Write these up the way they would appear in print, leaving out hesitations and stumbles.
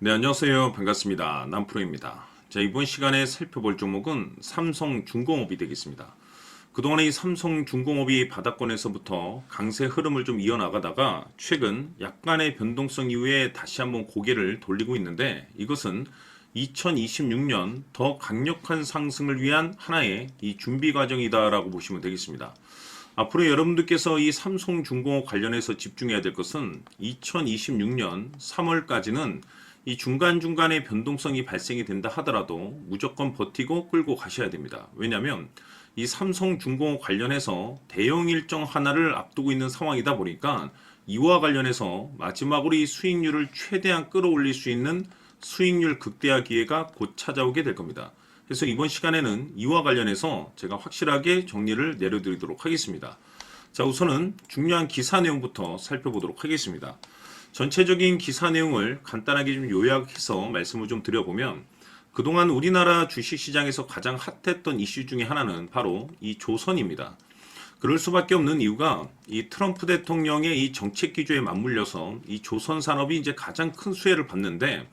네, 안녕하세요. 반갑습니다. 남프로입니다. 자, 이번 시간에 살펴볼 종목은 삼성중공업이 되겠습니다. 그동안에 이 삼성중공업이 바닥권에서부터 강세 흐름을 좀 이어나가다가 최근 약간의 변동성 이후에 다시 한번 고개를 돌리고 있는데, 이것은 2026년 더 강력한 상승을 위한 하나의 이 준비 과정이다라고 보시면 되겠습니다. 앞으로 여러분들께서 이 삼성중공업 관련해서 집중해야 될 것은 2026년 3월까지는 이 중간중간에 변동성이 발생이 된다 하더라도 무조건 버티고 끌고 가셔야 됩니다. 왜냐하면 이 삼성중공업 관련해서 대형 일정 하나를 앞두고 있는 상황이다 보니까 이와 관련해서 마지막으로 이 수익률을 최대한 끌어올릴 수 있는 수익률 극대화 기회가 곧 찾아오게 될 겁니다. 그래서 이번 시간에는 이와 관련해서 제가 확실하게 정리를 내려드리도록 하겠습니다. 자, 우선은 중요한 기사 내용부터 살펴보도록 하겠습니다. 전체적인 기사 내용을 간단하게 좀 요약해서 말씀을 좀 드려보면, 그동안 우리나라 주식시장에서 가장 핫했던 이슈 중에 하나는 바로 이 조선입니다. 그럴 수밖에 없는 이유가 이 트럼프 대통령의 이 정책 기조에 맞물려서 이 조선 산업이 이제 가장 큰 수혜를 받는데,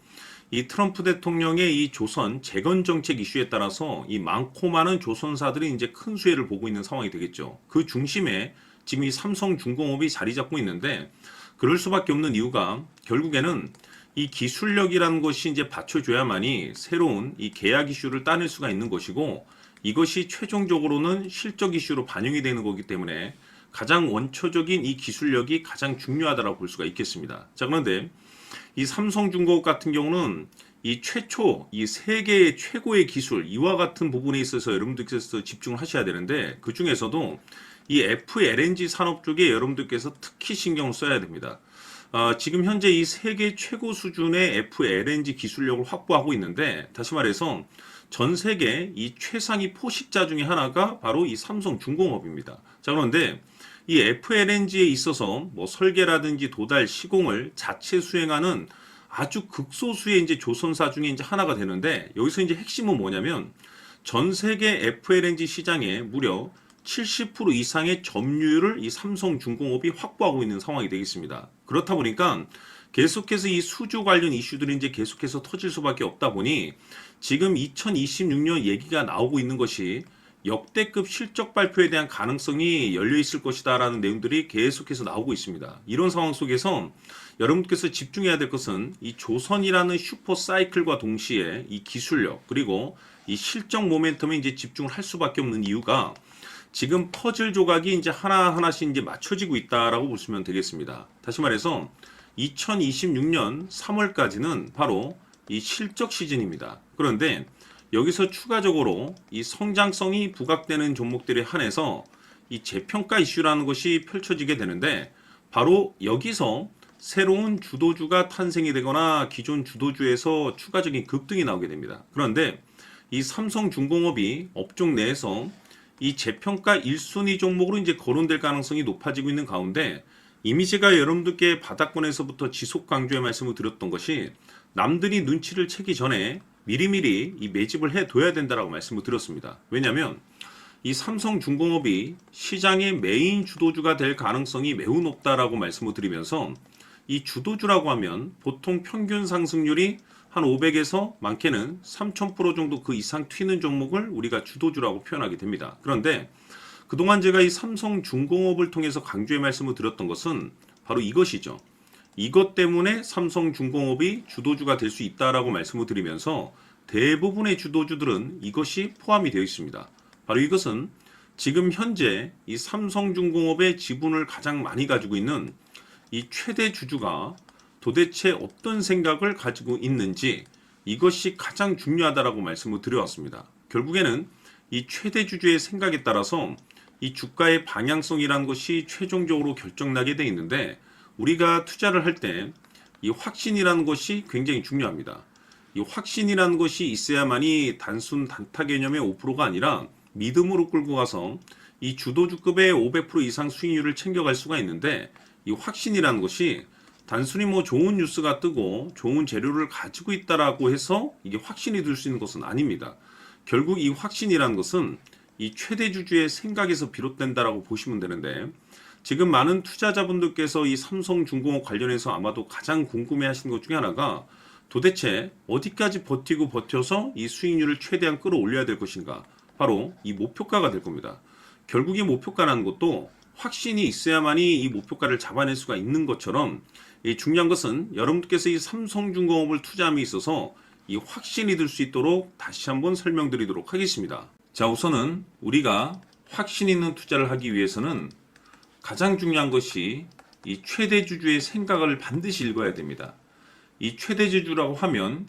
이 트럼프 대통령의 이 조선 재건 정책 이슈에 따라서 이 많고 많은 조선사들이 이제 큰 수혜를 보고 있는 상황이 되겠죠. 그 중심에 지금 이 삼성중공업이 자리 잡고 있는데, 그럴 수밖에 없는 이유가 결국에는 이 기술력이라는 것이 이제 받쳐줘야만이 새로운 이 계약 이슈를 따낼 수가 있는 것이고, 이것이 최종적으로는 실적 이슈로 반영이 되는 거기 때문에 가장 원초적인 이 기술력이 가장 중요하다고 볼 수가 있겠습니다. 자, 그런데 이 삼성중공업 같은 경우는 이 최초, 이 세계 최고의 기술, 이와 같은 부분에 있어서 여러분들께서 집중을 하셔야 되는데, 그 중에서도 이 FLNG 산업 쪽에 여러분들께서 특히 신경을 써야 됩니다. 지금 현재 이 세계 최고 수준의 FLNG 기술력을 확보하고 있는데, 다시 말해서 전 세계 이 최상위 포식자 중에 하나가 바로 이 삼성중공업입니다. 자, 그런데 이 FLNG에 있어서 뭐 설계라든지 도달, 시공을 자체 수행하는 아주 극소수의 이제 조선사 중에 이제 하나가 되는데, 여기서 이제 핵심은 뭐냐면 전 세계 FLNG 시장에 무려 70% 이상의 점유율을 이 삼성중공업이 확보하고 있는 상황이 되겠습니다. 그렇다 보니까 계속해서 이 수주 관련 이슈들이 이제 계속해서 터질 수밖에 없다 보니 지금 2026년 얘기가 나오고 있는 것이 역대급 실적 발표에 대한 가능성이 열려 있을 것이다라는 내용들이 계속해서 나오고 있습니다. 이런 상황 속에서 여러분께서 집중해야 될 것은 이 조선이라는 슈퍼 사이클과 동시에 이 기술력 그리고 이 실적 모멘텀에 이제 집중을 할 수밖에 없는 이유가, 지금 퍼즐 조각이 이제 하나하나씩 이제 맞춰지고 있다라고 보시면 되겠습니다. 다시 말해서 2026년 3월까지는 바로 이 실적 시즌입니다. 그런데 여기서 추가적으로 이 성장성이 부각되는 종목들에 한해서 이 재평가 이슈라는 것이 펼쳐지게 되는데, 바로 여기서 새로운 주도주가 탄생이 되거나 기존 주도주에서 추가적인 급등이 나오게 됩니다. 그런데 이 삼성중공업이 업종 내에서 이 재평가 1순위 종목으로 이제 거론될 가능성이 높아지고 있는 가운데, 이미 제가 여러분들께 바닥권에서부터 지속 강조의 말씀을 드렸던 것이, 남들이 눈치를 채기 전에 미리미리 이 매집을 해둬야 된다라고 말씀을 드렸습니다. 왜냐하면 이 삼성중공업이 시장의 메인 주도주가 될 가능성이 매우 높다라고 말씀을 드리면서, 이 주도주라고 하면 보통 평균 상승률이 한 500에서 많게는 3000% 정도 그 이상 튀는 종목을 우리가 주도주라고 표현하게 됩니다. 그런데 그동안 제가 이 삼성중공업을 통해서 강조의 말씀을 드렸던 것은 바로 이것이죠. 이것 때문에 삼성중공업이 주도주가 될 수 있다라고 말씀을 드리면서, 대부분의 주도주들은 이것이 포함이 되어 있습니다. 바로 이것은 지금 현재 이 삼성중공업의 지분을 가장 많이 가지고 있는 이 최대 주주가 도대체 어떤 생각을 가지고 있는지, 이것이 가장 중요하다라고 말씀을 드려왔습니다. 결국에는 이 최대 주주의 생각에 따라서 이 주가의 방향성이라는 것이 최종적으로 결정나게 돼 있는데, 우리가 투자를 할 때 이 확신이라는 것이 굉장히 중요합니다. 이 확신이라는 것이 있어야만이 단순 단타 개념의 5%가 아니라 믿음으로 끌고 가서 이 주도주급의 500% 이상 수익률을 챙겨갈 수가 있는데, 이 확신이라는 것이 단순히 뭐 좋은 뉴스가 뜨고 좋은 재료를 가지고 있다라고 해서 이게 확신이 들 수 있는 것은 아닙니다. 결국 이 확신이라는 것은 이 최대 주주의 생각에서 비롯된다라고 보시면 되는데, 지금 많은 투자자분들께서 이 삼성중공업 관련해서 아마도 가장 궁금해 하시는 것 중에 하나가, 도대체 어디까지 버티고 버텨서 이 수익률을 최대한 끌어올려야 될 것인가? 바로 이 목표가가 될 겁니다. 결국 이 목표가라는 것도 확신이 있어야만이 이 목표가를 잡아낼 수가 있는 것처럼 이 중요한 것은 여러분께서 이 삼성중공업을 투자함에 있어서 이 확신이 들 수 있도록 다시 한번 설명드리도록 하겠습니다. 자, 우선은 우리가 확신 있는 투자를 하기 위해서는 가장 중요한 것이 이 최대주주의 생각을 반드시 읽어야 됩니다. 이 최대주주라고 하면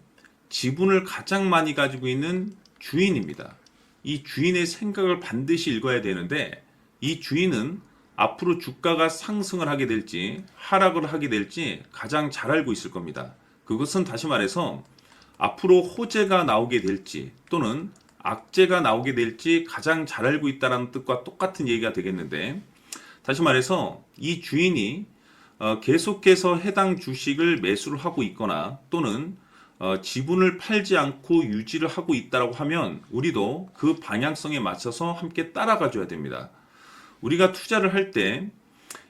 지분을 가장 많이 가지고 있는 주인입니다. 이 주인의 생각을 반드시 읽어야 되는데 이 주인은 앞으로 주가가 상승을 하게 될지 하락을 하게 될지 가장 잘 알고 있을 겁니다. 그것은 다시 말해서 앞으로 호재가 나오게 될지 또는 악재가 나오게 될지 가장 잘 알고 있다는 뜻과 똑같은 얘기가 되겠는데, 다시 말해서 이 주인이 계속해서 해당 주식을 매수를 하고 있거나 또는 지분을 팔지 않고 유지를 하고 있다고 하면 우리도 그 방향성에 맞춰서 함께 따라가 줘야 됩니다. 우리가 투자를 할 때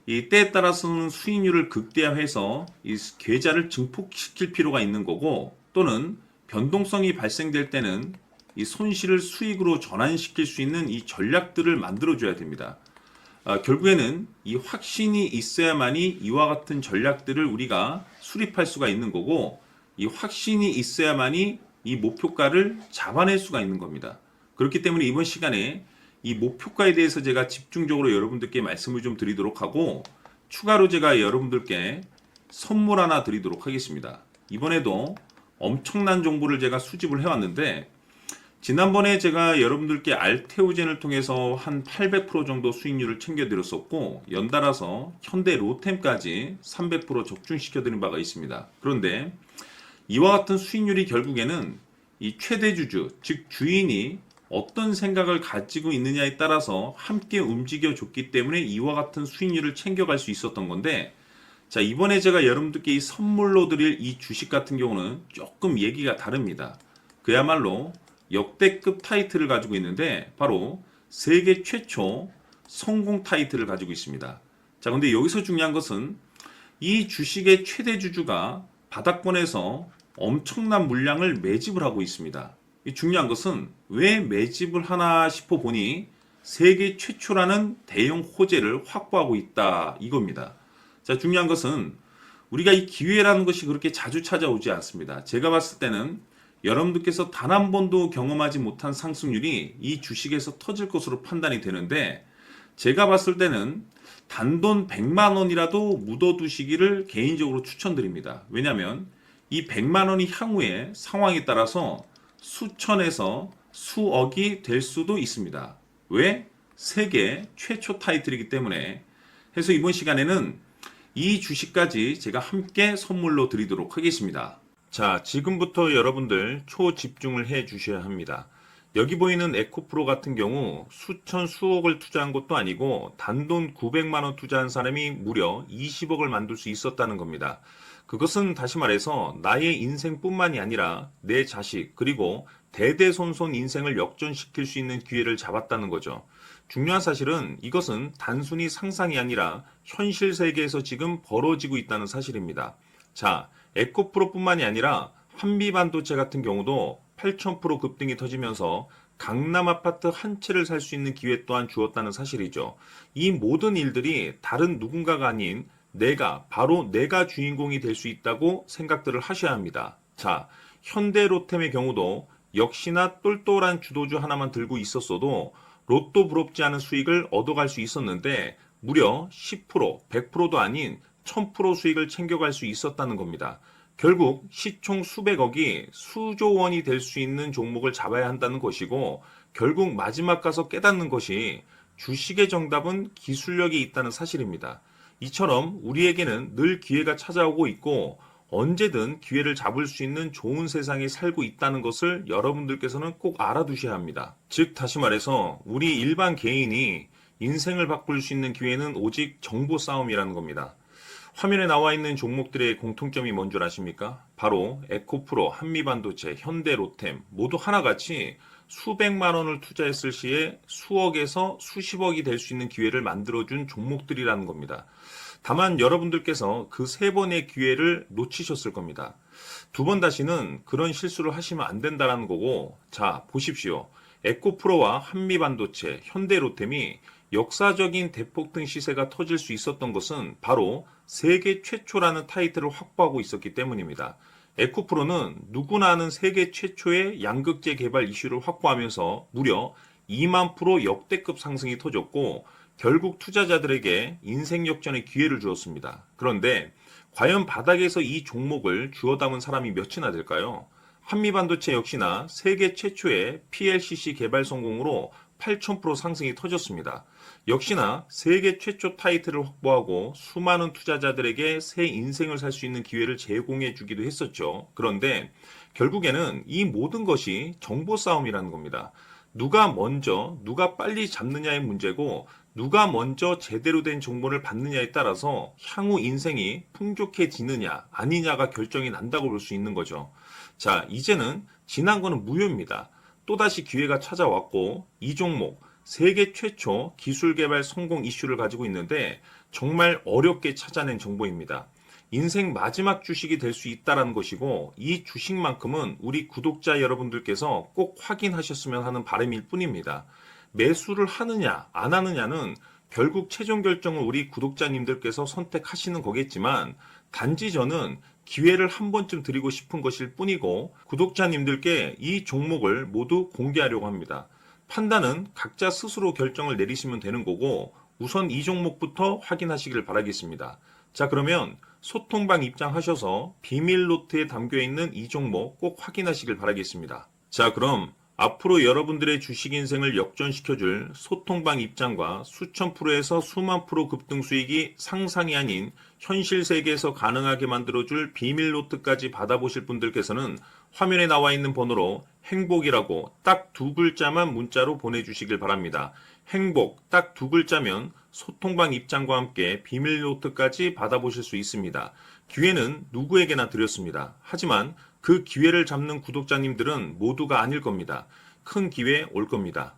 이 때에 따라서는 수익률을 극대화해서 이 계좌를 증폭시킬 필요가 있는 거고, 또는 변동성이 발생될 때는 이 손실을 수익으로 전환시킬 수 있는 이 전략들을 만들어 줘야 됩니다. 결국에는 이 확신이 있어야만이 이와 같은 전략들을 우리가 수립할 수가 있는 거고, 이 확신이 있어야만이 이 목표가를 잡아낼 수가 있는 겁니다. 그렇기 때문에 이번 시간에 이 목표가에 대해서 제가 집중적으로 여러분들께 말씀을 좀 드리도록 하고, 추가로 제가 여러분들께 선물 하나 드리도록 하겠습니다. 이번에도 엄청난 정보를 제가 수집을 해왔는데, 지난번에 제가 여러분들께 알테오젠을 통해서 한 800% 정도 수익률을 챙겨드렸었고, 연달아서 현대 로템까지 300% 적중시켜드린 바가 있습니다. 그런데 이와 같은 수익률이 결국에는 이 최대주주, 즉 주인이 어떤 생각을 가지고 있느냐에 따라서 함께 움직여줬기 때문에 이와 같은 수익률을 챙겨갈 수 있었던 건데, 자, 이번에 제가 여러분들께 이 선물로 드릴 이 주식 같은 경우는 조금 얘기가 다릅니다. 그야말로 역대급 타이틀을 가지고 있는데 바로 세계 최초 성공 타이틀을 가지고 있습니다. 자, 근데 여기서 중요한 것은 이 주식의 최대주주가 바닥권에서 엄청난 물량을 매집을 하고 있습니다. 이 중요한 것은 왜 매집을 하나 싶어 보니 세계 최초라는 대형 호재를 확보하고 있다, 이겁니다. 자, 중요한 것은 우리가 이 기회라는 것이 그렇게 자주 찾아오지 않습니다. 제가 봤을 때는 여러분들께서 단 한 번도 경험하지 못한 상승률이 이 주식에서 터질 것으로 판단이 되는데, 제가 봤을 때는 단돈 100만 원이라도 묻어두시기를 개인적으로 추천드립니다. 왜냐하면 이 100만 원이 향후에 상황에 따라서 수천에서 수억이 될 수도 있습니다. 왜? 세계 최초 타이틀이기 때문에. 해서 이번 시간에는 이 주식까지 제가 함께 선물로 드리도록 하겠습니다. 자, 지금부터 여러분들 초집중을 해 주셔야 합니다. 여기 보이는 에코프로 같은 경우 수천 수억을 투자한 것도 아니고 단돈 900만 원 투자한 사람이 무려 20억을 만들 수 있었다는 겁니다. 그것은 다시 말해서 나의 인생뿐만이 아니라 내 자식 그리고 대대손손 인생을 역전시킬 수 있는 기회를 잡았다는 거죠. 중요한 사실은 이것은 단순히 상상이 아니라 현실 세계에서 지금 벌어지고 있다는 사실입니다. 자, 에코프로뿐만이 아니라 한미반도체 같은 경우도 8000% 급등이 터지면서 강남 아파트 한 채를 살 수 있는 기회 또한 주었다는 사실이죠. 이 모든 일들이 다른 누군가가 아닌 바로 내가 주인공이 될 수 있다고 생각들을 하셔야 합니다. 자, 현대로템의 경우도 역시나 똘똘한 주도주 하나만 들고 있었어도 로또 부럽지 않은 수익을 얻어갈 수 있었는데 무려 10%, 100%도 아닌 1000% 수익을 챙겨갈 수 있었다는 겁니다. 결국 시총 수백억이 수조 원이 될 수 있는 종목을 잡아야 한다는 것이고, 결국 마지막 가서 깨닫는 것이 주식의 정답은 기술력이 있다는 사실입니다. 이처럼 우리에게는 늘 기회가 찾아오고 있고 언제든 기회를 잡을 수 있는 좋은 세상에 살고 있다는 것을 여러분들께서는 꼭 알아두셔야 합니다. 즉 다시 말해서 우리 일반 개인이 인생을 바꿀 수 있는 기회는 오직 정보 싸움이라는 겁니다. 화면에 나와 있는 종목들의 공통점이 뭔 줄 아십니까? 바로 에코프로, 한미반도체, 현대로템 모두 하나같이 수백만 원을 투자했을 시에 수억에서 수십억이 될 수 있는 기회를 만들어준 종목들이라는 겁니다. 다만 여러분들께서 그 세 번의 기회를 놓치셨을 겁니다. 두 번 다시는 그런 실수를 하시면 안 된다는 거고, 자, 보십시오. 에코프로와 한미반도체, 현대로템이 역사적인 대폭등 시세가 터질 수 있었던 것은 바로 세계 최초라는 타이틀을 확보하고 있었기 때문입니다. 에코프로는 누구나 아는 세계 최초의 양극재 개발 이슈를 확보하면서 무려 2만 프로 역대급 상승이 터졌고 결국 투자자들에게 인생 역전의 기회를 주었습니다. 그런데 과연 바닥에서 이 종목을 주워 담은 사람이 몇이나 될까요? 한미반도체 역시나 세계 최초의 PLCC 개발 성공으로 8,000% 상승이 터졌습니다. 역시나 세계 최초 타이틀을 확보하고 수많은 투자자들에게 새 인생을 살 수 있는 기회를 제공해 주기도 했었죠. 그런데 결국에는 이 모든 것이 정보 싸움이라는 겁니다. 누가 먼저, 누가 빨리 잡느냐의 문제고 누가 먼저 제대로 된 정보를 받느냐에 따라서 향후 인생이 풍족해지느냐 아니냐가 결정이 난다고 볼 수 있는 거죠. 자, 이제는 지난 거는 무효입니다. 또다시 기회가 찾아왔고 이 종목 세계 최초 기술 개발 성공 이슈를 가지고 있는데 정말 어렵게 찾아낸 정보입니다. 인생 마지막 주식이 될 수 있다는 것이고 이 주식만큼은 우리 구독자 여러분들께서 꼭 확인하셨으면 하는 바람일 뿐입니다. 매수를 하느냐 안 하느냐는 결국 최종 결정을 우리 구독자님들께서 선택하시는 거겠지만 단지 저는 기회를 한 번쯤 드리고 싶은 것일 뿐이고 구독자님들께 이 종목을 모두 공개하려고 합니다. 판단은 각자 스스로 결정을 내리시면 되는 거고 우선 이 종목부터 확인하시길 바라겠습니다. 자, 그러면 소통방 입장하셔서 비밀 노트에 담겨 있는 이 종목 꼭 확인하시길 바라겠습니다. 자, 그럼 앞으로 여러분들의 주식 인생을 역전시켜줄 소통방 입장과 수천 프로에서 수만 프로 급등 수익이 상상이 아닌 현실 세계에서 가능하게 만들어줄 비밀 노트까지 받아보실 분들께서는 화면에 나와 있는 번호로 행복이라고 딱 두 글자만 문자로 보내주시길 바랍니다. 행복 딱 두 글자면 소통방 입장과 함께 비밀 노트까지 받아보실 수 있습니다. 기회는 누구에게나 드렸습니다. 하지만 그 기회를 잡는 구독자님들은 모두가 아닐 겁니다. 큰 기회 올 겁니다.